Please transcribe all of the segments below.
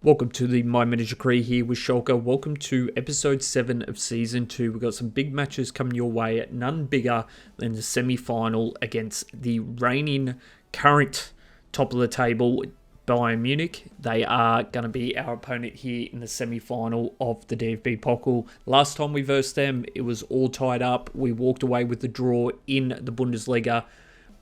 Welcome to the My Manager Career here with Shulker. Welcome to episode 7 of season 2. We've got some big matches coming your way, none bigger than the semi-final against the reigning current top of the table Bayern Munich. They are going to be our opponent here in the semi-final of the DFB-Pokal. Last time we versed them, it was all tied up. We walked away with the draw in the Bundesliga.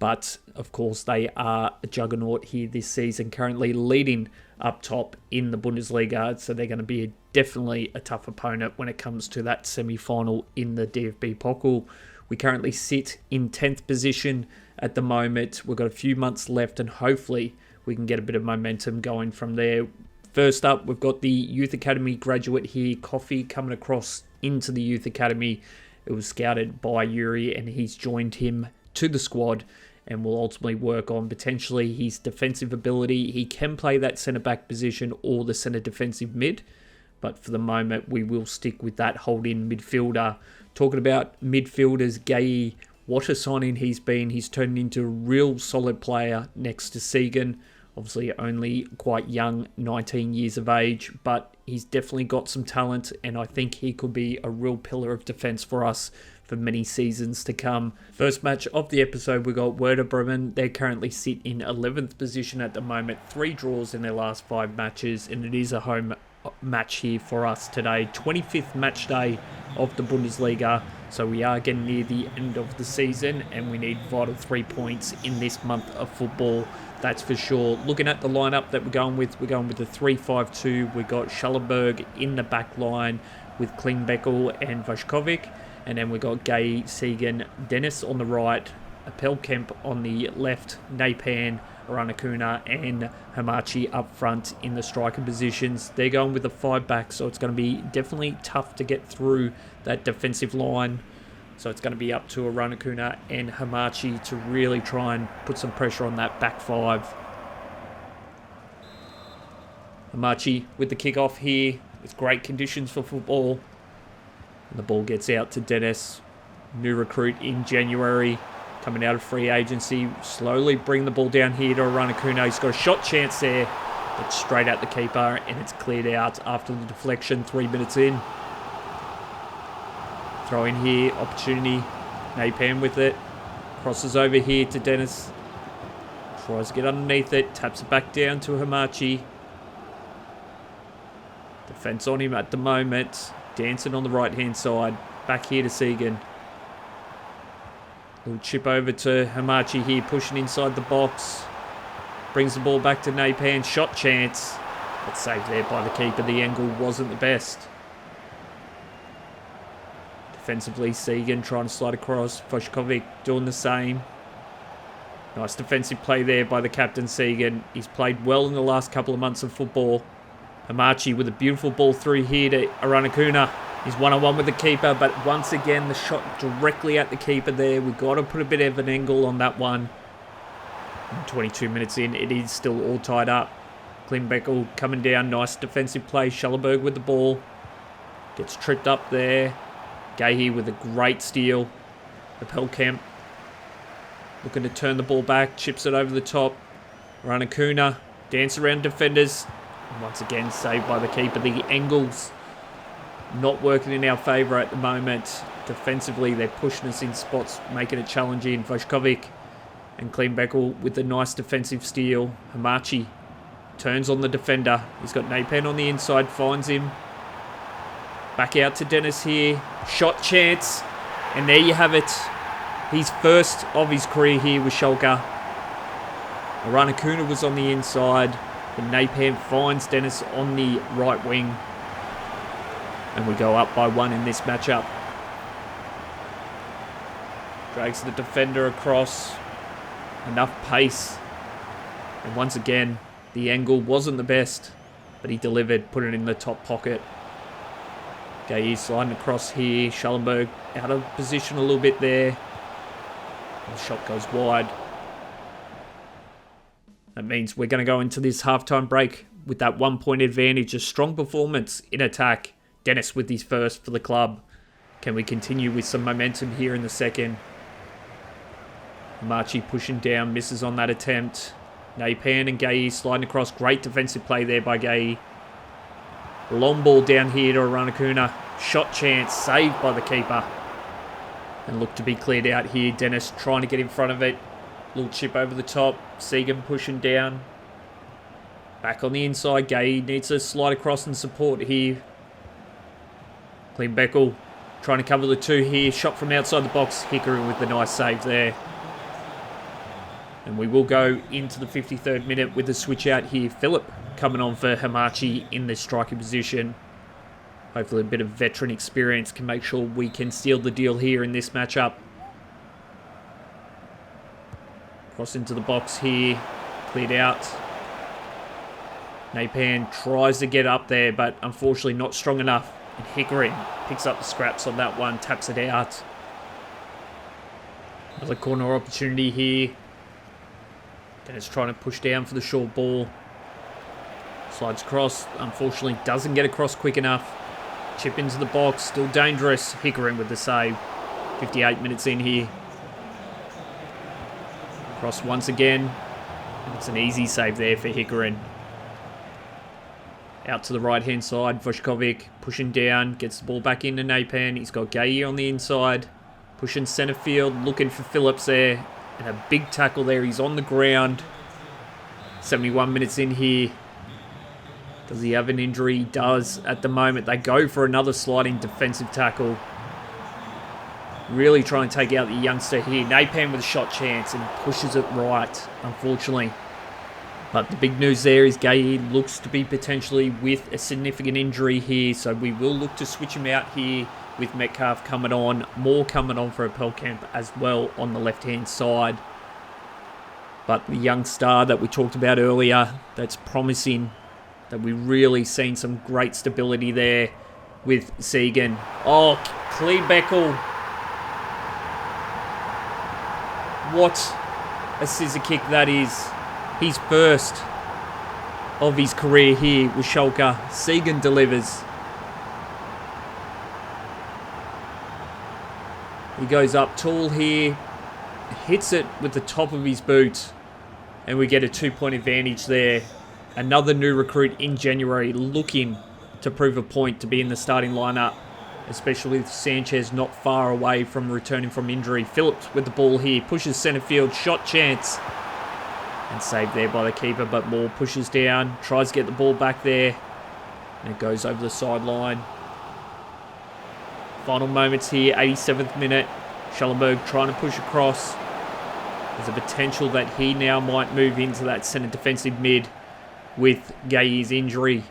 But, of course, they are a juggernaut here this season, currently leading up top in the Bundesliga. So they're going to be definitely a tough opponent when it comes to that semi-final in the DFB-Pokal. We currently sit in 10th position at the moment. We've got a few months left and hopefully we can get a bit of momentum going from there. First up, we've got the Youth Academy graduate here, Coffee, coming across into the Youth Academy. It was scouted by Yuri and he's joined him to the squad and will ultimately work on potentially his defensive ability. He can play that centre-back position or the centre defensive mid, but for the moment we will stick with that hold-in midfielder. Talking about midfielders, Gaye, what a signing he's been. He's turned into a real solid player next to Segan. Obviously only quite young, 19 years of age, but he's definitely got some talent and I think he could be a real pillar of defence for us for many seasons to come. First match of the episode, we got Werder Bremen. They currently sit in 11th position at the moment, 3 draws in their last 5 matches, and it is a home match here for us today. 25th match day of the Bundesliga, so we are getting near the end of the season and we need vital 3 points in this month of football. That's for sure. Looking at the lineup that we're going with the 3-5-2. We've got Schallenberg in the back line with Klingbeil and Vashkovic. And then we got Gay, Segan, Dennis on the right, Appelkamp on the left, Napan, Ranakuna and Hamachi up front in the striker positions. They're going with a 5-back, so it's going to be definitely tough to get through that defensive line. So it's going to be up to Ranakuna and Hamachi to really try and put some pressure on that back 5. Hamachi with the kickoff here. It's great conditions for football. And the ball gets out to Dennis, new recruit in January, coming out of free agency. Slowly bring the ball down here to Ranakuna. He's got a shot chance there, but straight at the keeper, and it's cleared out after the deflection 3 minutes in. Throw in here, opportunity. Napan with it. Crosses over here to Dennis. Tries to get underneath it, taps it back down to Hamachi. Defense on him at the moment. Dancing on the right-hand side. Back here to Segan. Little chip over to Hamachi here, pushing inside the box. Brings the ball back to Napan. Shot chance. But saved there by the keeper. The angle wasn't the best. Defensively, Segan trying to slide across. Vashkovic doing the same. Nice defensive play there by the captain, Segan. He's played well in the last couple of months of football. Hamachi with a beautiful ball through here to Ranakuna. He's one-on-one with the keeper, but once again, the shot directly at the keeper there. We've got to put a bit of an angle on that one. And 22 minutes in, it is still all tied up. Klingbeil coming down, nice defensive play. Schallenberg with the ball. Gets tripped up there. Gahey with a great steal. Appelkamp looking to turn the ball back, chips it over the top. Ranakuna dance around defenders. And once again, saved by the keeper. The angles not working in our favour at the moment. Defensively, they're pushing us in spots, making it challenging. Vashkovic and Klingbeil with a nice defensive steal. Hamachi turns on the defender. He's got Napan on the inside, finds him. Back out to Dennis here. Shot chance. And there you have it. His first of his career here with Schalke. Ranakuna was on the inside. And Napan finds Dennis on the right wing. And we go up by 1 in this matchup. Drags the defender across. Enough pace. And once again, the angle wasn't the best. But he delivered, put it in the top pocket. Gay sliding across here. Schallenberg out of position a little bit there. The shot goes wide. That means we're going to go into this halftime break with that 1-point advantage. A strong performance in attack. Dennis with his first for the club. Can we continue with some momentum here in the second? Hamachi pushing down, misses on that attempt. Napan and Gay sliding across. Great defensive play there by Gay. Long ball down here to Aranakuna. Shot chance, saved by the keeper. And look to be cleared out here. Dennis trying to get in front of it. Little chip over the top. Segan pushing down. Back on the inside. Gay needs to slide across and support here. Clean Beckel trying to cover the two here. Shot from outside the box. Hickory with the nice save there. And we will go into the 53rd minute with the switch out here. Phillip coming on for Hamachi in the striking position. Hopefully a bit of veteran experience can make sure we can seal the deal here in this matchup. Cross into the box here. Cleared out. Napan tries to get up there, but unfortunately not strong enough. And Hickory picks up the scraps on that one, taps it out. Another corner opportunity here. Dennis trying to push down for the short ball. Slides across, unfortunately doesn't get across quick enough. Chip into the box, still dangerous. Hickory with the save. 58 minutes in here. Cross once again. It's an easy save there for Hickory. Out to the right-hand side, Vushkovic pushing down, gets the ball back into Napan. He's got Gaye on the inside, pushing centre field, looking for Phillips there. And a big tackle there, he's on the ground. 71 minutes in here. Does he have an injury? He does at the moment. They go for another sliding defensive tackle. Really trying to take out the youngster here. Napan with a shot chance and pushes it right, unfortunately. But the big news there is Gay looks to be potentially with a significant injury here. So we will look to switch him out here with Metcalf coming on. More coming on for a Pelkamp as well on the left-hand side. But the young star that we talked about earlier, that's promising, that we've really seen some great stability there with Segan. Oh, clean Beckel. What a scissor kick that is. His first of his career here with Schalke. Segan delivers. He goes up tall here, hits it with the top of his boot, and we get a 2-point advantage there. Another new recruit in January looking to prove a point to be in the starting lineup, especially with Sanchez not far away from returning from injury. Phillips with the ball here, pushes centre field, shot chance, and saved there by the keeper, but Moore pushes down, tries to get the ball back there, and it goes over the sideline. Final moments here, 87th minute. Schellenberg trying to push across. There's a potential that he now might move into that centre defensive mid with Gaye's injury.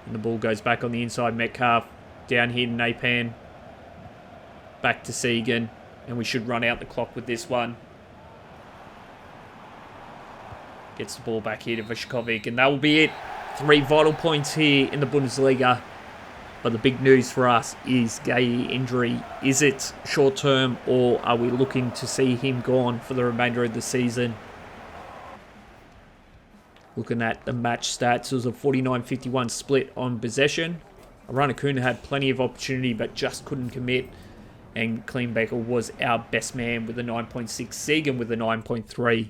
And the ball goes back on the inside. Metcalf down here to Napan. Back to Segan. And we should run out the clock with this one. Gets the ball back here to Vushkovic. And that will be it. 3 vital points here in the Bundesliga. But the big news for us is Gaye injury. Is it short term, or are we looking to see him gone for the remainder of the season? Looking at the match stats, it was a 49-51 split on possession. Aranakuna had plenty of opportunity but just couldn't commit. And Kleinbecker was our best man with a 9.6. Segan with a 9.3.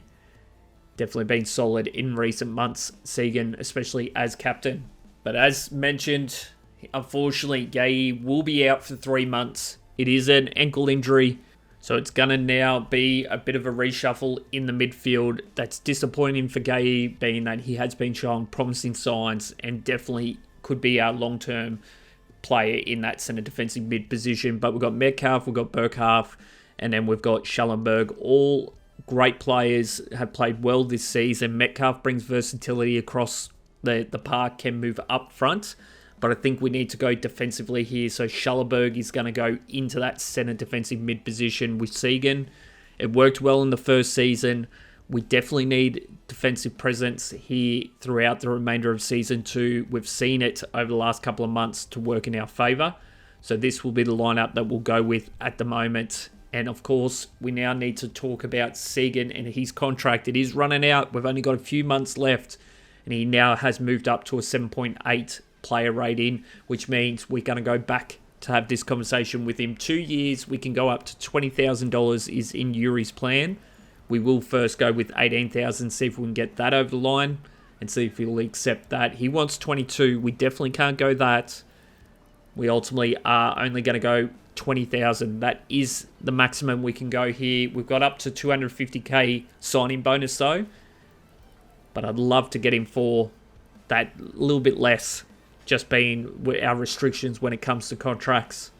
Definitely been solid in recent months, Segan, especially as captain. But as mentioned, unfortunately, Gaye will be out for 3 months. It is an ankle injury, so it's going to now be a bit of a reshuffle in the midfield. That's disappointing for Gaye, being that he has been showing promising signs and definitely could be our long-term player in that centre defensive mid position. But we've got Metcalf, we've got Burkhardt, and then we've got Schellenberg. All great players, have played well this season. Metcalf brings versatility across the park, can move up front. But I think we need to go defensively here. So Schellenberg is going to go into that centre defensive mid position with Segan. It worked well in the first season. We definitely need defensive presence here throughout the remainder of season 2. We've seen it over the last couple of months to work in our favour. So this will be the lineup that we'll go with at the moment. And of course, we now need to talk about Segan and his contract. It is running out. We've only got a few months left. And he now has moved up to a 7.8 player rating, which means we're going to go back to have this conversation with him. 2 years, we can go up to $20,000 is in Yuri's plan. We will first go with $18,000, see if we can get that over the line. and see if he'll accept that. He wants 22. We definitely can't go that. We ultimately are only going to go 20,000. That is the maximum we can go here. We've got up to 250k signing bonus though, but I'd love to get him for that little bit less, just being our restrictions when it comes to contracts.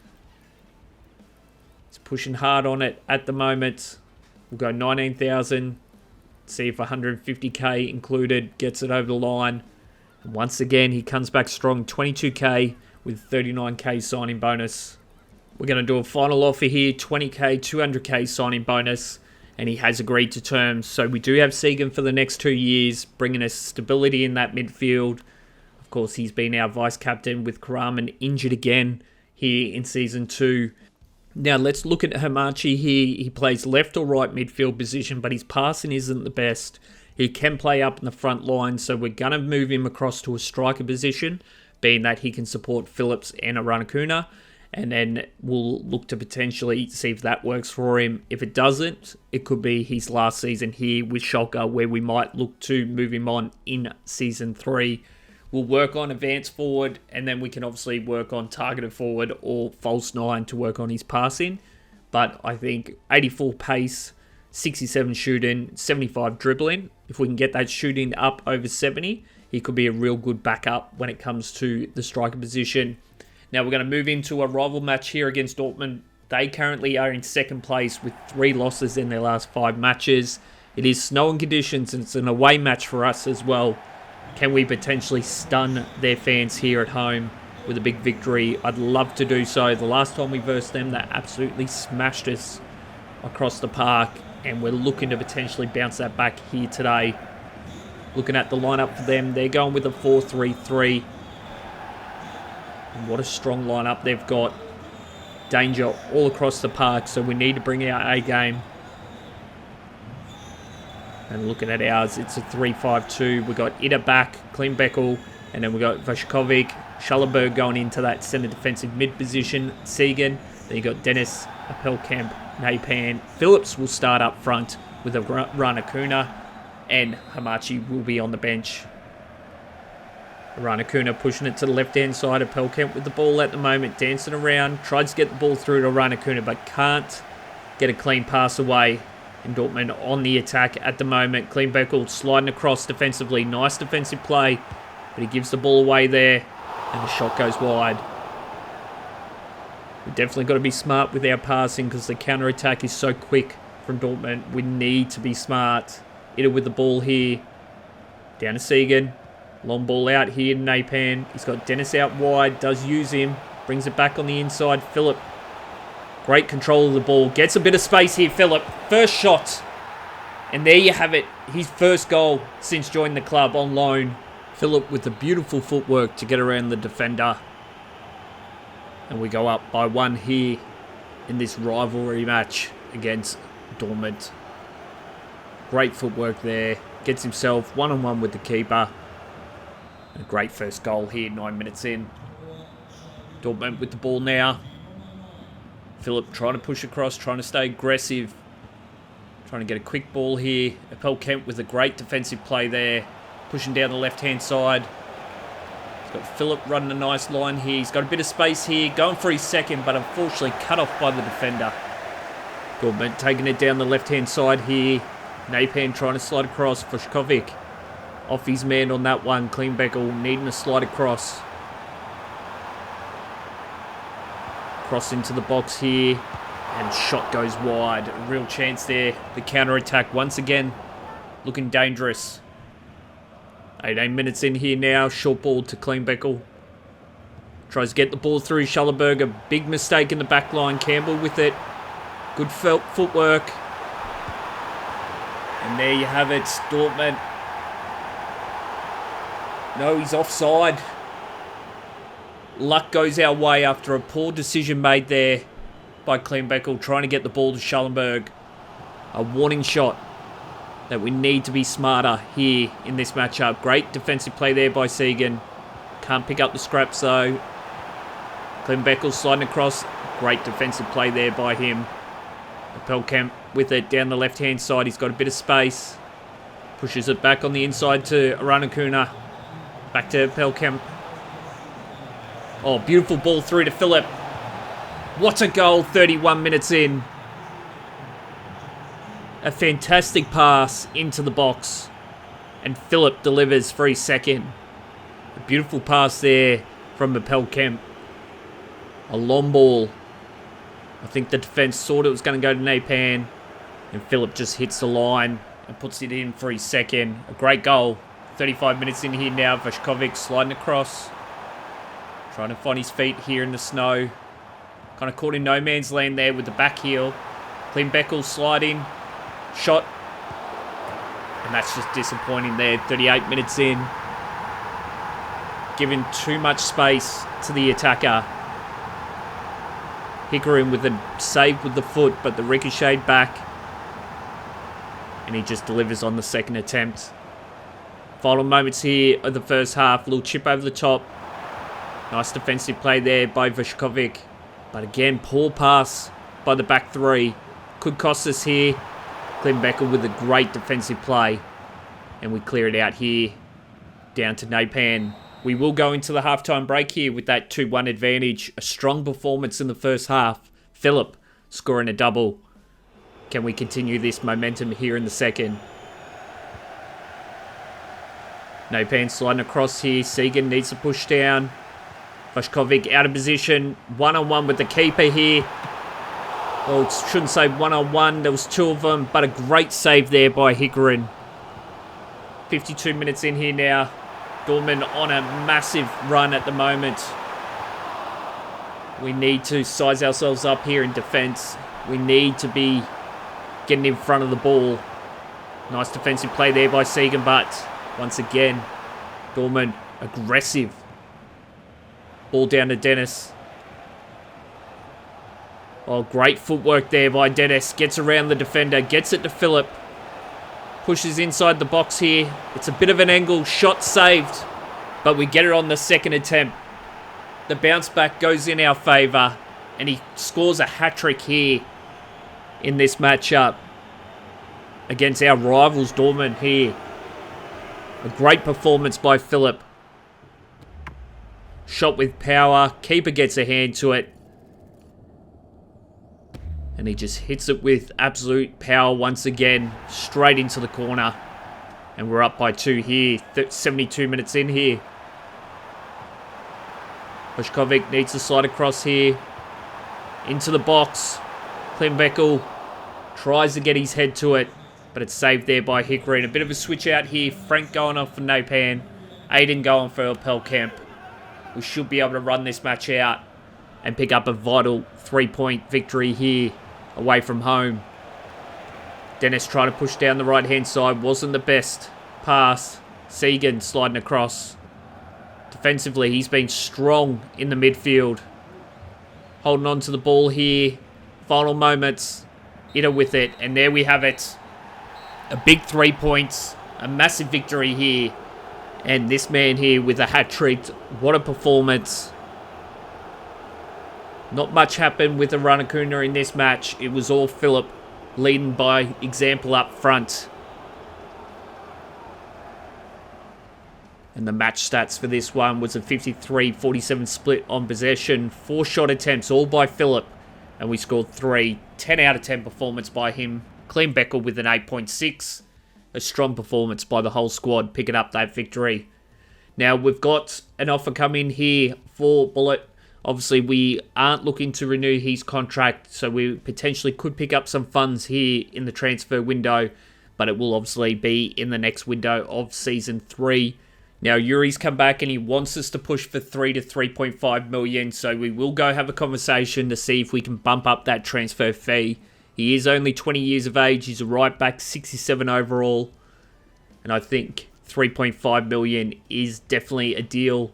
It's pushing hard on it at the moment. We'll go 19,000. See if 150k included gets it over the line. And once again, he comes back strong, 22k with 39k signing bonus. We're going to do a final offer here, 20k, 200k signing bonus, and he has agreed to terms. So we do have Segan for the next 2 years, bringing us stability in that midfield. Of course, he's been our vice captain with Karaman injured again here in Season 2. Now, let's look at Hamachi here. He plays left or right midfield position, but his passing isn't the best. He can play up in the front line, so we're going to move him across to a striker position, being that he can support Phillips and Aranakuna. And then we'll look to potentially see if that works for him. If it doesn't, it could be his last season here with Schalke, where we might look to move him on in Season 3. We'll work on advanced forward, and then we can obviously work on targeted forward or false 9 to work on his passing. But I think 84 pace, 67 shooting, 75 dribbling. If we can get that shooting up over 70, he could be a real good backup when it comes to the striker position. Now we're going to move into a rival match here against Dortmund. They currently are in second place with 3 losses in their last 5 matches. It is snowing conditions and it's an away match for us as well. Can we potentially stun their fans here at home with a big victory? I'd love to do so. The last time we versed them, they absolutely smashed us across the park, and we're looking to potentially bounce that back here today. Looking at the lineup for them, they're going with a 4-3-3. And what a strong lineup they've got. Danger all across the park, so we need to bring our A game. And looking at ours, it's a 3-5-2. We've got Ida back, Kleinbeckel, and then we've got Vashkovic, Schallenberg going into that centre defensive mid position, Segan. Then you've got Dennis, Appelkamp, Napan. Phillips will start up front with Ranakuna, and Hamachi will be on the bench. Ranakuna pushing it to the left-hand side. Appelkamp with the ball at the moment, dancing around, tries to get the ball through to Ranakuna, but can't get a clean pass away. And Dortmund on the attack at the moment. Kleinbeckel sliding across defensively. Nice defensive play, but he gives the ball away there, and the shot goes wide. We've definitely got to be smart with our passing because the counter-attack is so quick from Dortmund. We need to be smart. Ida with the ball here. Down to Segan. Long ball out here to Napan. He's got Dennis out wide. Does use him. Brings it back on the inside. Phillip. Great control of the ball. Gets a bit of space here, Phillip. First shot. And there you have it. His first goal since joining the club on loan. Phillip with the beautiful footwork to get around the defender. And we go up by 1 here in this rivalry match against Dortmund. Great footwork there. Gets himself one-on-one with the keeper. A great first goal here, 9 minutes in. Dortmund with the ball now. Phillip trying to push across, trying to stay aggressive. Trying to get a quick ball here. Appelkamp with a great defensive play there. Pushing down the left-hand side. He's got Phillip running a nice line here. He's got a bit of space here. Going for his second, but unfortunately cut off by the defender. Dortmund taking it down the left-hand side here. Napan trying to slide across. Vashkovic off his man on that one. Kleinbeckel needing to slide across. Cross into the box here. And shot goes wide. A real chance there. The counter-attack once again looking dangerous. 18 minutes in here now. Short ball to Kleinbeckel. Tries to get the ball through Schallenberg. A big mistake in the back line. Campbell with it. Good footwork. And there you have it. Dortmund. No, he's offside. Luck goes our way after a poor decision made there by Kleinbeckel, trying to get the ball to Schallenberg. A warning shot that we need to be smarter here in this matchup. Great defensive play there by Segan. Can't pick up the scraps though. Kleinbeckel sliding across. Great defensive play there by him. Appelkamp with it down the left-hand side. He's got a bit of space. Pushes it back on the inside to Aranakuna. Back to Pelkamp. Oh, beautiful ball through to Philip. What a goal 31 minutes in. A fantastic pass into the box. And Philip delivers for his second. A beautiful pass there from Pelkamp. A long ball. I think the defence thought it was going to go to Napan. And Philip just hits the line and puts it in for his second. A great goal. 35 minutes in here now. Vashkovic sliding across. Trying to find his feet here in the snow. Kind of caught in no man's land there with the back heel. Klimbekel sliding. Shot. And that's just disappointing there. 38 minutes in. Giving too much space to the attacker. Hickarin with a save with the foot, but the ricocheted back. And he just delivers on the second attempt. Final moments here of the first half. Little chip over the top. Nice defensive play there by Vashkovic. But again, poor pass by the back three. Could cost us here. Klimbekel with a great defensive play. And we clear it out here. Down to Napan. We will go into the halftime break here with that 2-1 advantage. A strong performance in the first half. Philip scoring a double. Can we continue this momentum here in the second? Napan sliding across here. Segan needs to push down. Vashkovic out of position. One-on-one with the keeper here. Well, shouldn't say one-on-one. There was two of them, but a great save there by Hickarin. 52 minutes in here now. Dortmund on a massive run at the moment. We need to size ourselves up here in defence. We need to be getting in front of the ball. Nice defensive play there by Segan, but once again, Dortmund aggressive. Ball down to Dennis. Oh, great footwork there by Dennis. Gets around the defender, gets it to Philip. Pushes inside the box here. It's a bit of an angle. Shot saved. But we get it on the second attempt. The bounce back goes in our favour. And he scores a hat-trick here in this matchup against our rivals Dortmund here. A great performance by Philip. Shot with power. Keeper gets a hand to it. And he just hits it with absolute power once again. Straight into the corner. And we're up by 2 here. 72 minutes in here. Vashkovic needs to slide across here. Into the box. Klimbekel tries to get his head to it. But it's saved there by Hickarin. A bit of a switch out here. Frank going off for Napan. Aiden going for Pelkamp. We should be able to run this match out. And pick up a vital 3-point victory here. Away from home. Dennis trying to push down the right-hand side. Wasn't the best pass. Segan sliding across. Defensively, he's been strong in the midfield. Holding on to the ball here. Final moments. Ida with it. And there we have it. A big 3 points. A massive victory here. And this man here with a hat-trick. What a performance. Not much happened with Aranakuna in this match. It was all Philip leading by example up front. And the match stats for this one was a 53-47 split on possession. 4 shot attempts, all by Philip. And we scored 3. 10 out of 10 performance by him. Klimbekel with an 8.6. A strong performance by the whole squad, picking up that victory. Now, we've got an offer coming here for Bullet. Obviously, we aren't looking to renew his contract, so we potentially could pick up some funds here in the transfer window, but it will obviously be in the next window of Season 3. Now, Yuri's come back and he wants us to push for 3 to 3.5 million, so we will go have a conversation to see if we can bump up that transfer fee. He is only 20 years of age, he's a right back, 67 overall, and I think 3.5 million is definitely a deal.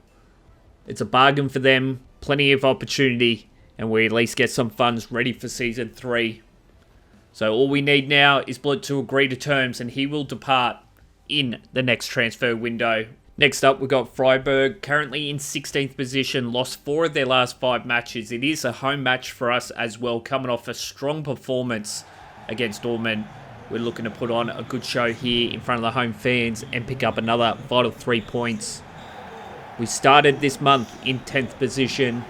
It's a bargain for them. Plenty of opportunity, and we at least get some funds ready for Season 3. So all we need now is Blood to agree to terms, and he will depart in the next transfer window. Next up, we've got Freiburg, currently in 16th position, lost 4 of their last 5 matches. It is a home match for us as well, coming off a strong performance against Dortmund. we're looking to put on a good show here in front of the home fans and pick up another vital 3 points. We started this month in 10th position,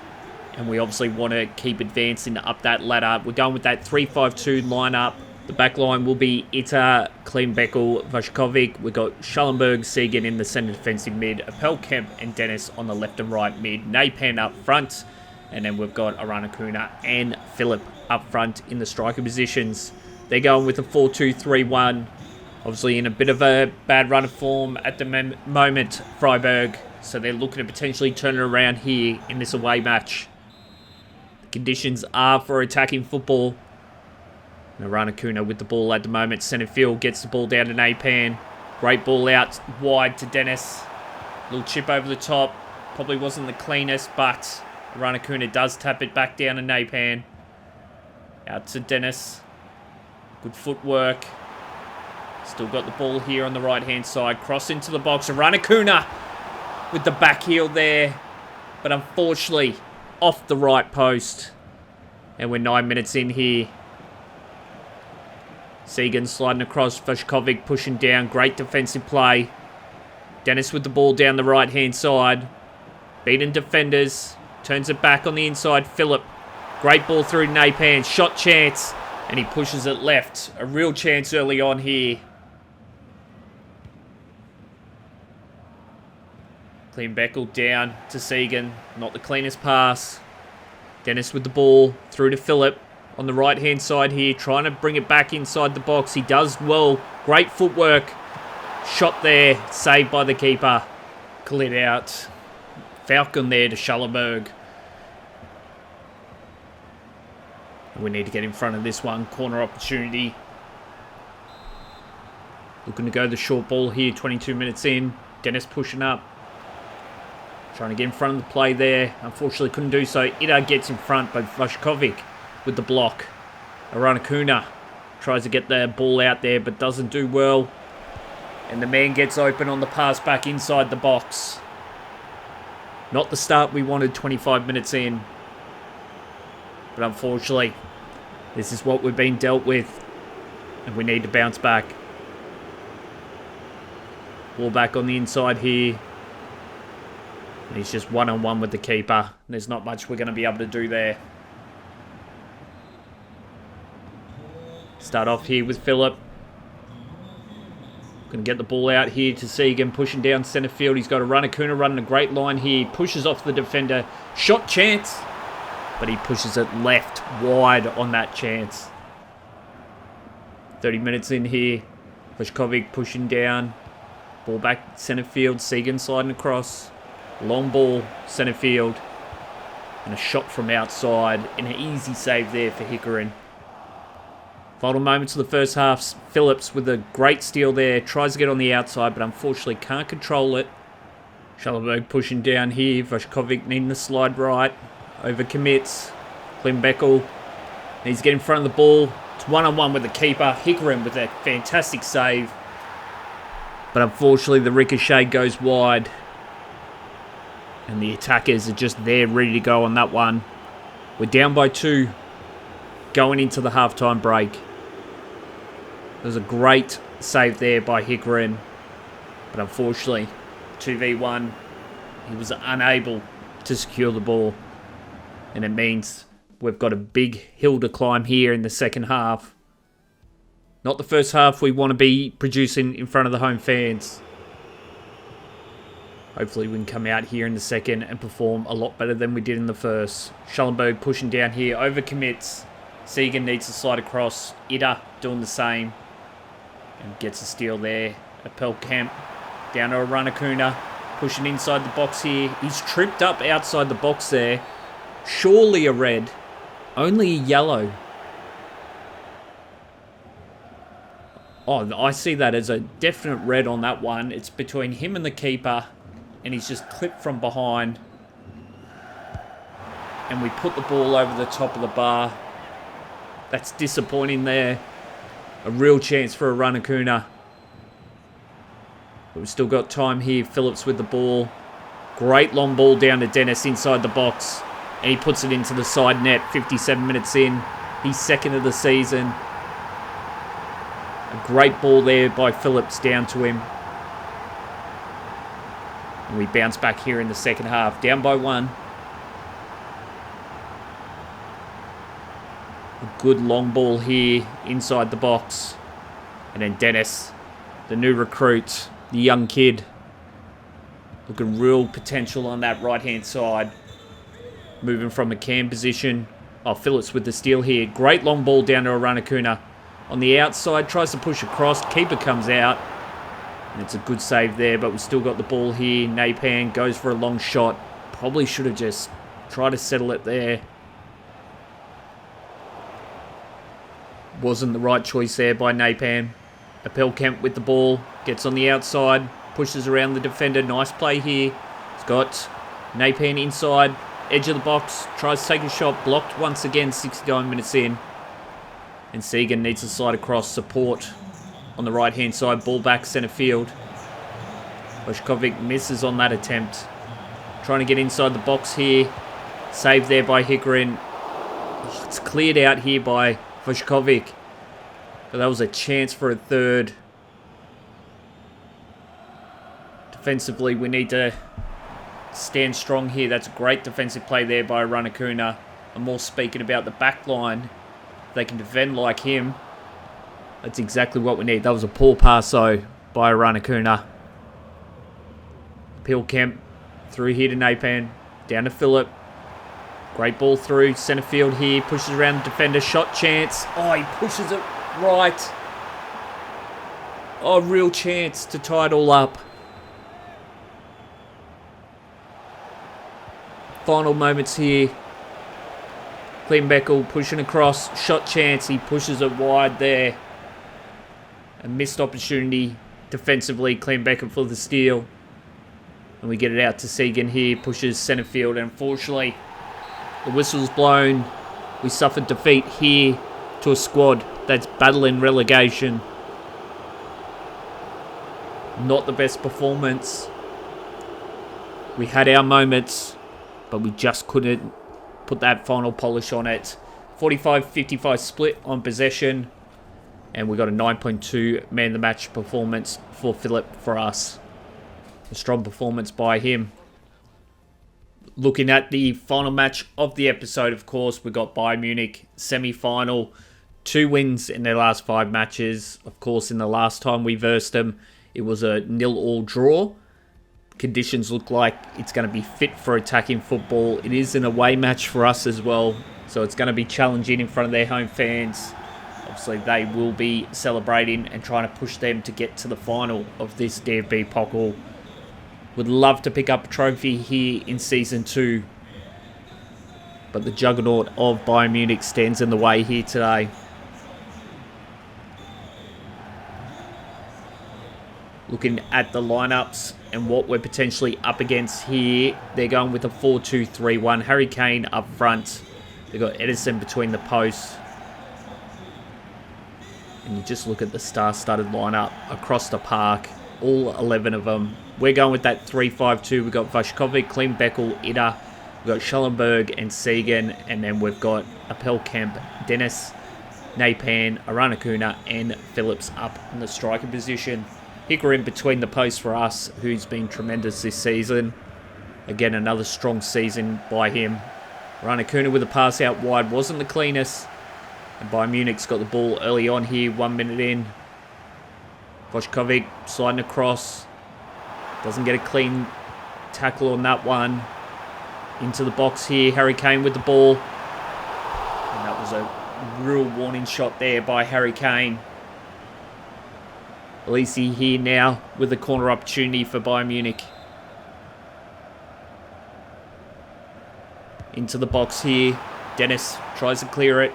and we obviously want to keep advancing up that ladder. We're going with that 3-5-2 lineup. The back line will be Ita, Kleinbeckel, Vashkovic. We've got Schallenberg, Segan in the centre defensive mid, Appelkamp and Dennis on the left and right mid, Napan up front, and then we've got Aranakuna and Philip up front in the striker positions. They're going with a 4-2-3-1. Obviously in a bit of a bad run of form at the moment, Freiburg. So they're looking to potentially turn it around here in this away match. The conditions are for attacking football. Aranakuna with the ball at the moment. Centre field gets the ball down to Napan. Great ball out wide to Dennis. Little chip over the top. Probably wasn't the cleanest, but Aranakuna does tap it back down to Napan. Out to Dennis. Good footwork. Still got the ball here on the right-hand side. Cross into the box. Aranakuna with the back heel there. But unfortunately, off the right post. And we're 9 minutes in here. Segan sliding across. Vashkovic pushing down. Great defensive play. Dennis with the ball down the right-hand side. Beating defenders. Turns it back on the inside. Philip. Great ball through Napan. Shot chance. And he pushes it left. A real chance early on here. Kleinbeckel down to Segan. Not the cleanest pass. Dennis with the ball. Through to Philip. On the right-hand side here. Trying to bring it back inside the box. He does well. Great footwork. Shot there. Saved by the keeper. Cleared out. Falcon there to Schallenberg. We need to get in front of this one. Corner opportunity. Looking to go the short ball here. 22 minutes in. Dennis pushing up. Trying to get in front of the play there. Unfortunately couldn't do so. Ida gets in front, but Vashkovic with the block. Aranakuna tries to get the ball out there, but doesn't do well. And the man gets open on the pass back inside the box. Not the start we wanted 25 minutes in. But unfortunately, this is what we've been dealt with. And we need to bounce back. Ball back on the inside here. And he's just one-on-one with the keeper. There's not much we're going to be able to do there. Start off here with Philip. Going to get the ball out here to Segan, pushing down centre field. He's got Aranakuna running a great line here. Pushes off the defender. Shot chance. But he pushes it left wide on that chance. 30 minutes in here. Vashkovic pushing down. Ball back centre field. Segan sliding across. Long ball centre field. And a shot from outside. And an easy save there for Hikarin. Final moments of the first half. Phillips with a great steal there. Tries to get on the outside, but unfortunately can't control it. Schallenberg pushing down here. Vashkovic needing the slide right. Overcommits. Kleinbeckel needs to get in front of the ball. It's one-on-one with the keeper. Hikarin with a fantastic save. But unfortunately, the ricochet goes wide. And the attackers are just there, ready to go on that one. We're down by 2 going into the halftime break. There's a great save there by Hikarin. But unfortunately, 2v1, he was unable to secure the ball. And it means we've got a big hill to climb here in the second half. Not the first half we want to be producing in front of the home fans. Hopefully we can come out here in the second and perform a lot better than we did in the first. Schallenberg pushing down here, overcommits. Segan needs to slide across. Ida doing the same. And gets a steal there. Appelkamp down to Aranakuna. Pushing inside the box here. He's tripped up outside the box there. Surely a red. Only a yellow. Oh, I see that as a definite red on that one. It's between him and the keeper. And he's just clipped from behind. And we put the ball over the top of the bar. That's disappointing there. A real chance for Aranakuna. But we've still got time here. Phillips with the ball. Great long ball down to Dennis inside the box. And he puts it into the side net 57 minutes in. He's second of the season. A great ball there by Phillips down to him. And we bounce back here in the second half. Down by 1. A good long ball here inside the box. And then Dennis, the new recruit, the young kid. Looking real potential on that right-hand side. Moving from a cam position. Oh, Phillips with the steal here. Great long ball down to Aranakuna. On the outside, tries to push across. Keeper comes out. And it's a good save there, but we still got the ball here. Napan goes for a long shot. Probably should have just tried to settle it there. Wasn't the right choice there by Napan. Appelkamp with the ball. Gets on the outside. Pushes around the defender. Nice play here. He's got Napan inside. Edge of the box. Tries to take a shot. Blocked once again. 69 minutes in. And Segan needs to slide across. Support on the right-hand side. Ball back centre field. Voshkovic misses on that attempt. Trying to get inside the box here. Saved there by Higuain. Oh, it's cleared out here by Voshkovic. But that was a chance for a third. Defensively, we need to stand strong here. That's a great defensive play there by Ranakuna. I'm more speaking about the back line. They can defend like him. That's exactly what we need. That was a poor pass, though, by Ranakuna. Appelkamp through here to Napan. Down to Phillip. Great ball through. Centre field here. Pushes around the defender. Shot chance. Oh, he pushes it right. Oh, real chance to tie it all up. Final moments here. Kleinbeckel pushing across. Shot chance. He pushes it wide there. A missed opportunity defensively. Kleinbeckel for the steal. And we get it out to Segan here. Pushes centre field. And unfortunately, the whistle's blown. We suffered defeat here to a squad that's battling relegation. Not the best performance. We had our moments, but we just couldn't put that final polish on it. 45-55 split on possession. And we got a 9.2 man the match performance for Philip for us. A strong performance by him. Looking at the final match of the episode, of course, we got Bayern Munich semi-final. 2 wins in their last 5 matches. Of course, in the last time we versed them, it was a 0-0 draw. Conditions look like it's going to be fit for attacking football. It is an away match for us as well, so it's going to be challenging in front of their home fans. Obviously, they will be celebrating and trying to push them to get to the final of this DFB-Pokal. Would love to pick up a trophy here in Season 2, but the juggernaut of Bayern Munich stands in the way here today. Looking at the lineups and what we're potentially up against here, they're going with a 4-2-3-1. Harry Kane up front. They've got Edison between the posts. And you just look at the star-studded lineup across the park. All 11 of them. We're going with that 3-5-2. We've got Voshkovic, Kleinbeckel, Ida. We've got Schellenberg and Segan. And then we've got Appelkamp, Dennis, Napan, Aranakuna, and Phillips up in the striker position. Higuain between the posts for us, who's been tremendous this season. Again, another strong season by him. Ranakuna with a pass out wide wasn't the cleanest. And Bayern Munich's got the ball early on here, 1 minute in. Voshkovic sliding across. Doesn't get a clean tackle on that one. Into the box here, Harry Kane with the ball. And that was a real warning shot there by Harry Kane. Elise here now with a corner opportunity for Bayern Munich. Into the box here. Dennis tries to clear it.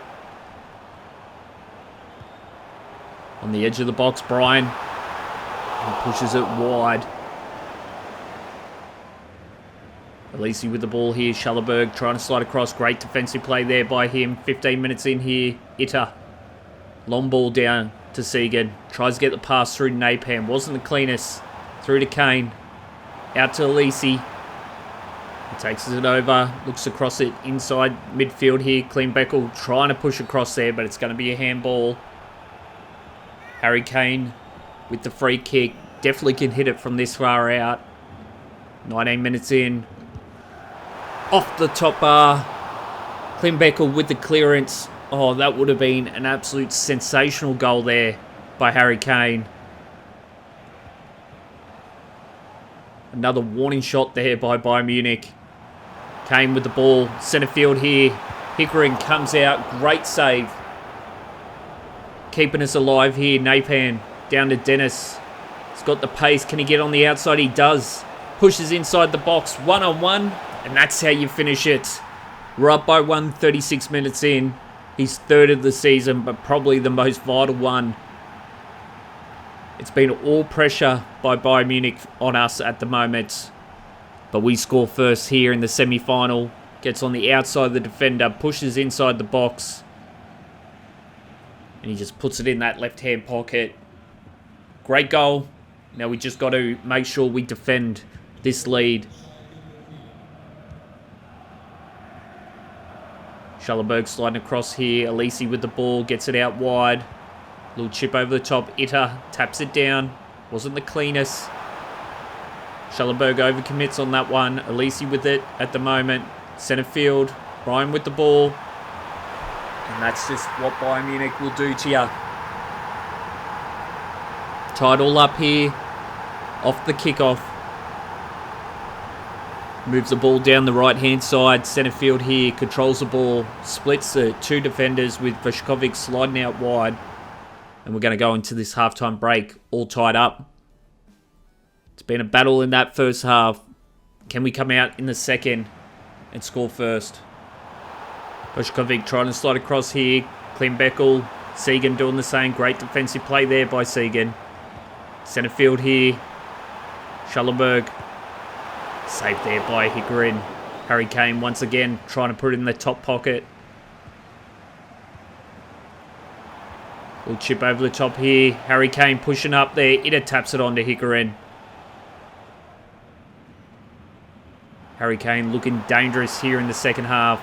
On the edge of the box, Brian. He pushes it wide. Elise with the ball here. Schellenberg trying to slide across. Great defensive play there by him. 15 minutes in here. Itta. Long ball down to Segan. Tries to get the pass through to Napan. Wasn't the cleanest. Through to Kane. Out to Elise. He takes it over. Looks across it inside midfield here. Kleinbeckel trying to push across there, but it's going to be a handball. Harry Kane with the free kick. Definitely can hit it from this far out. 19 minutes in. Off the top bar. Klimbekel with the clearance. Oh, that would have been an absolute sensational goal there by Harry Kane. Another warning shot there by Bayern Munich. Kane with the ball. Centre field here. Hickering comes out. Great save. Keeping us alive here. Napan down to Dennis. He's got the pace. Can he get on the outside? He does. Pushes inside the box. 1-on-1. And that's how you finish it. We're up by 1, 36 minutes in. He's third of the season, but probably the most vital one. It's been all pressure by Bayern Munich on us at the moment. But we score first here in the semi-final. Gets on the outside of the defender, pushes inside the box. And he just puts it in that left-hand pocket. Great goal. Now we just got to make sure we defend this lead. Schallenberg sliding across here. Elise with the ball. Gets it out wide. Little chip over the top. Itter taps it down. Wasn't the cleanest. Schallenberg overcommits on that one. Elise with it at the moment. Centre field. Ryan with the ball. And that's just what Bayern Munich will do to you. Tied all up here. Off the kickoff. Moves the ball down the right-hand side. Centre field here. Controls the ball. Splits the two defenders with Vashkovic sliding out wide. And we're going to go into this halftime break all tied up. It's been a battle in that first half. Can we come out in the second and score first? Vashkovic trying to slide across here. Klimbekel. Segan doing the same. Great defensive play there by Segan. Centre field here. Schallenberg. Saved there by Higuain. Harry Kane once again trying to put it in the top pocket. Little chip over the top here. Harry Kane pushing up there. Itter taps it on to Higuain. Harry Kane looking dangerous here in the second half.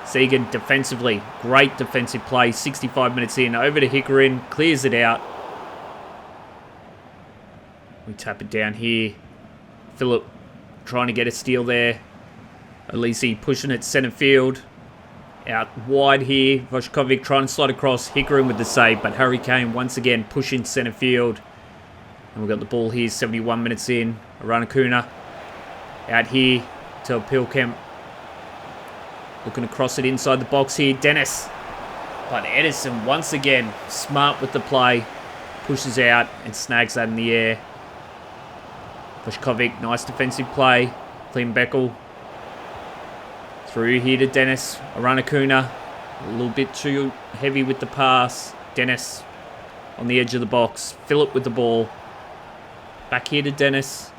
Segan defensively. Great defensive play. 65 minutes in. Over to Higuain. Clears it out. We tap it down here. Philip trying to get a steal there. Elise pushing it centre field. Out wide here. Vashkovic trying to slide across. Higuain with the save. But Harry Kane once again pushing centre field. And we've got the ball here. 71 minutes in. Aranakuna. Out here to Pilkemp. Looking to cross it inside the box here. Dennis. But Edison once again smart with the play. Pushes out and snags that in the air. Vashkovic, nice defensive play. Klimbekel. Through here to Dennis. Aranakuna. A little bit too heavy with the pass. Dennis on the edge of the box. Philip with the ball. Back here to Dennis.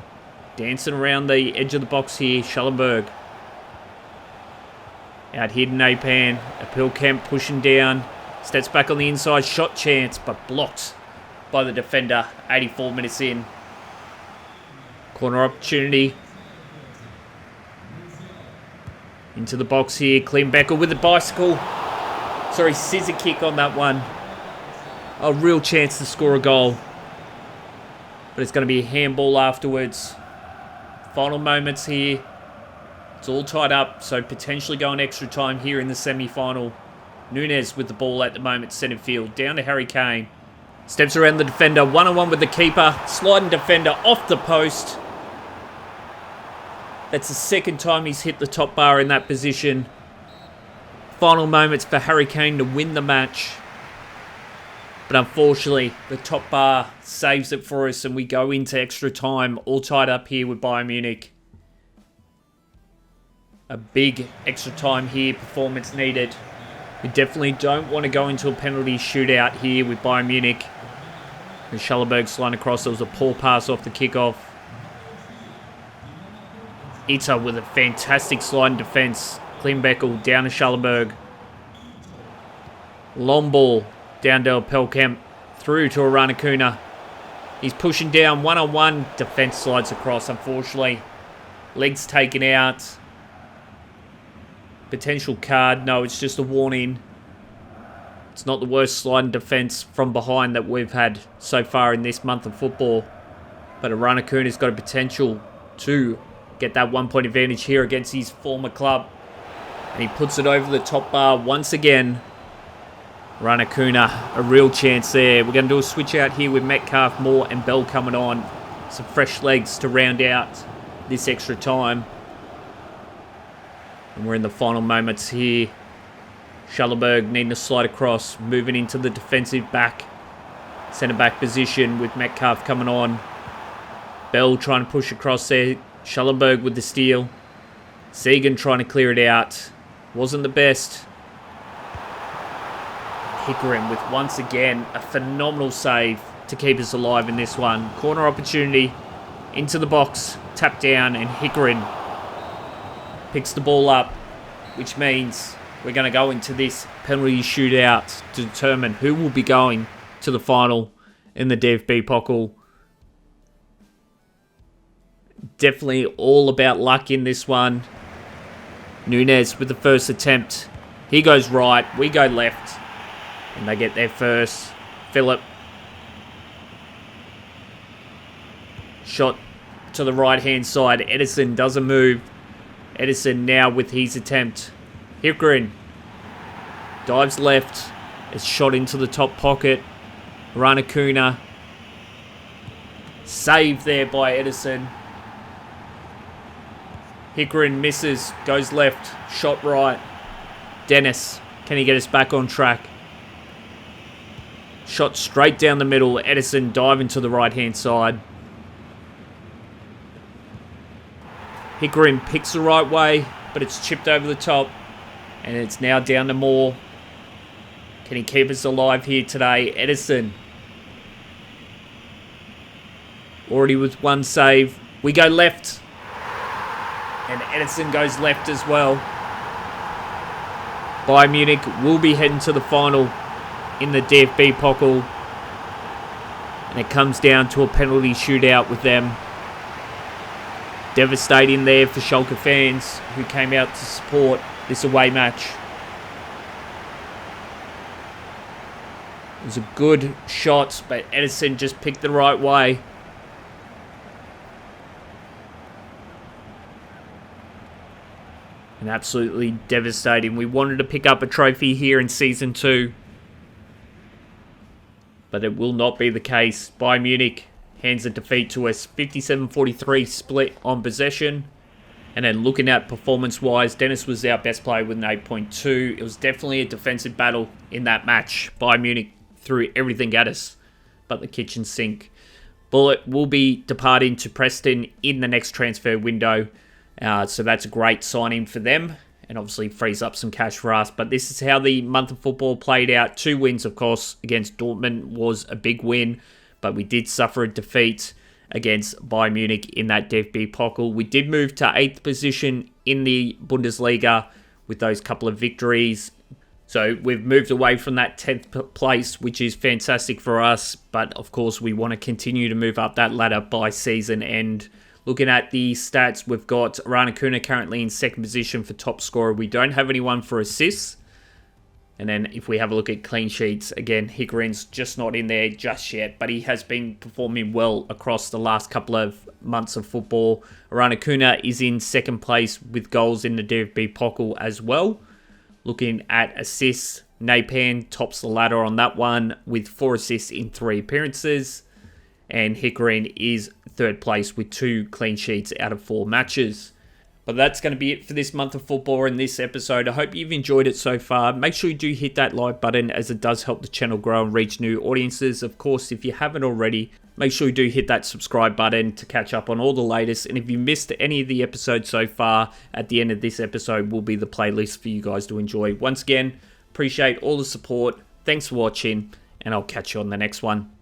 Dancing around the edge of the box here. Schallenberg. Out here to Napan. Pilkemp pushing down. Steps back on the inside. Shot chance, but blocked by the defender. 84 minutes in. Corner opportunity. Into the box here. Klimbekel with the bicycle. Sorry, scissor kick on that one. A real chance to score a goal. But it's going to be a handball afterwards. Final moments here. It's all tied up, so potentially going extra time here in the semi-final. Nunez with the ball at the moment, centre field. Down to Harry Kane. Steps around the defender. One-on-one with the keeper. Sliding defender off the post. That's the second time he's hit the top bar in that position. Final moments for Harry Kane to win the match. But unfortunately, the top bar saves it for us and we go into extra time, all tied up here with Bayern Munich. A big extra time here, performance needed. We definitely don't want to go into a penalty shootout here with Bayern Munich. And Schallenberg sliding across, there was a poor pass off the kickoff. Itter with a fantastic sliding defence. Klimbekel down to Schallenberg. Long ball down to Pelkamp. Through to Aranakuna. He's pushing down one-on-one. Defence slides across, unfortunately. Legs taken out. Potential card. No, it's just a warning. It's not the worst sliding defence from behind that we've had so far in this month of football. But Aranakuna's got a potential to get that 1 point advantage here against his former club. And he puts it over the top bar once again. Ranakuna, a real chance there. We're going to do a switch out here with Metcalf, Moore and Bell coming on. Some fresh legs to round out this extra time. And we're in the final moments here. Schallenberg needing to slide across, moving into the defensive back. Centre back position with Metcalf coming on. Bell trying to push across there. Schallenberg with the steal. Segan trying to clear it out. Wasn't the best. Hickarin with, once again, a phenomenal save to keep us alive in this one. Corner opportunity into the box. Tap down and Hickarin picks the ball up, which means we're going to go into this penalty shootout to determine who will be going to the final in the DFB-Pokal. Definitely all about luck in this one. Nunez with the first attempt. He goes right, we go left. And they get there first. Phillip. Shot to the right-hand side. Edison doesn't move. Edison now with his attempt. Hickarin dives left. It's shot into the top pocket. Ranakuna. Save there by Edison. Hickarin misses. Goes left. Shot right. Dennis. Can he get us back on track? Shot straight down the middle. Edison diving to the right-hand side. Hickarin picks the right way, but it's chipped over the top. And it's now down to Moore. Can he keep us alive here today? Edison. Already with one save. We go left. And Edison goes left as well. Bayern Munich will be heading to the final in the DFB-Pokal. And it comes down to a penalty shootout with them. Devastating there for Schalke fans who came out to support this away match. It was a good shot, but Edison just picked the right way. And absolutely devastating. We wanted to pick up a trophy here in Season 2. But it will not be the case. Bayern Munich hands a defeat to us. 57-43 split on possession. And then looking at performance-wise, Dennis was our best player with an 8.2. It was definitely a defensive battle in that match. Bayern Munich threw everything at us but the kitchen sink. Bullet will be departing to Preston in the next transfer window. So that's a great signing for them. And obviously frees up some cash for us. But this is how the month of football played out. 2 wins, of course, against Dortmund was a big win. But we did suffer a defeat against Bayern Munich in that DFB-Pokal. We did move to 8th position in the Bundesliga with those couple of victories. So we've moved away from that 10th place, which is fantastic for us. But of course, we want to continue to move up that ladder by season end. Looking at the stats, we've got Ranakuna currently in 2nd position for top scorer. We don't have anyone for assists. And then if we have a look at clean sheets, again, Hickarin's just not in there just yet. But he has been performing well across the last couple of months of football. Ranakuna is in 2nd place with goals in the DFB-Pokal as well. Looking at assists, Napan tops the ladder on that one with 4 assists in 3 appearances. And Hickarin is 3rd place with 2 clean sheets out of 4 matches. But that's going to be it for this month of football in this episode. I hope you've enjoyed it so far. Make sure you do hit that like button as it does help the channel grow and reach new audiences. Of course, if you haven't already, make sure you do hit that subscribe button to catch up on all the latest. And if you missed any of the episodes so far, at the end of this episode will be the playlist for you guys to enjoy. Once again, appreciate all the support. Thanks for watching, and I'll catch you on the next one.